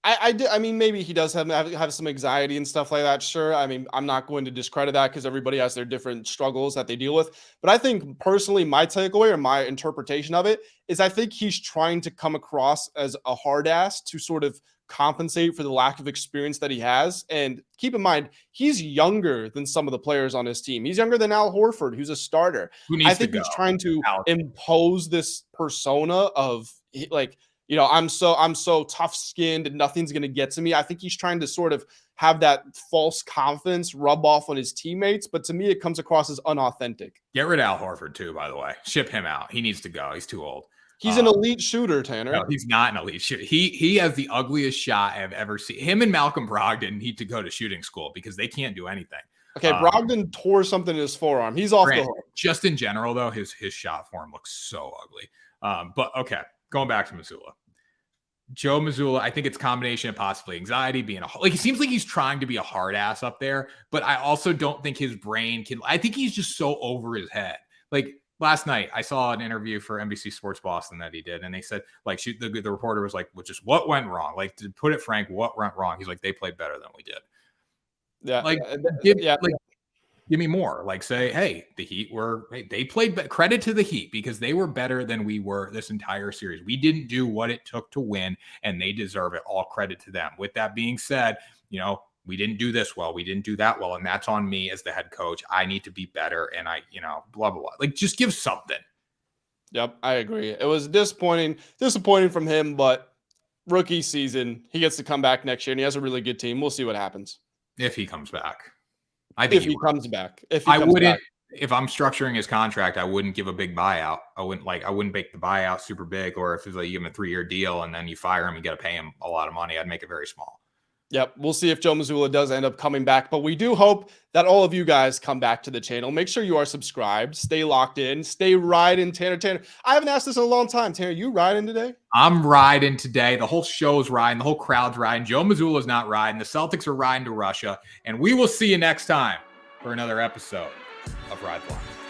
I mean, maybe he does have some anxiety and stuff like that. Sure. I mean, I'm not going to discredit that because everybody has their different struggles that they deal with. But I think personally, my takeaway or my interpretation of it is I think he's trying to come across as a hard ass to sort of compensate for the lack of experience that he has. And keep in mind, he's younger than some of the players on his team. He's younger than Al Horford, who's a starter. I think he's trying to impose this persona of like, I'm so tough skinned and nothing's going to get to me. I think he's trying to sort of have that false confidence rub off on his teammates. But to me, it comes across as unauthentic. Get rid of Al Horford too, by the way. Ship him out. He needs to go. He's too old. He's an elite shooter, Tanner. No, he's not an elite shooter. He has the ugliest shot I've ever seen. Him and Malcolm Brogdon need to go to shooting school because they can't do anything. Okay, Brogdon tore something in his forearm. He's off the hook. Just in general, though, his shot form looks so ugly. But okay, going back to Mazzulla. Joe Mazzulla, I think it's a combination of possibly anxiety, being he seems like he's trying to be a hard ass up there, but I also don't think his brain can. I think he's just so over his head. Like last night, I saw an interview for NBC Sports Boston that he did, and they said, like, the reporter was like, well, just what went wrong? Like, to put it frank, what went wrong? He's like, they played better than we did. Yeah. Like, give me more. Like, say, hey, the Heat they played, credit to the Heat because they were better than we were this entire series. We didn't do what it took to win, and they deserve it. All credit to them. With that being said, we didn't do this well. We didn't do that well. And that's on me as the head coach. I need to be better. And blah, blah, blah. Like, just give something. Yep, I agree. It was disappointing from him, but rookie season, he gets to come back next year, and he has a really good team. We'll see what happens. If he comes back. I think if he comes back. If I'm structuring his contract, I wouldn't give a big buyout. I wouldn't make the buyout super big, or if it's like you give him a 3-year deal and then you fire him, you got to pay him a lot of money. I'd make it very small. Yep. We'll see if Joe Mazzulla does end up coming back, but we do hope that all of you guys come back to the channel. Make sure you are subscribed, stay locked in, stay riding. Tanner, I haven't asked this in a long time. Tanner, you riding today? I'm riding today. The whole show's riding. The whole crowd's riding. Joe Mazzulla's not riding. The Celtics are riding to Russia, and we will see you next time for another episode of Ride the Line.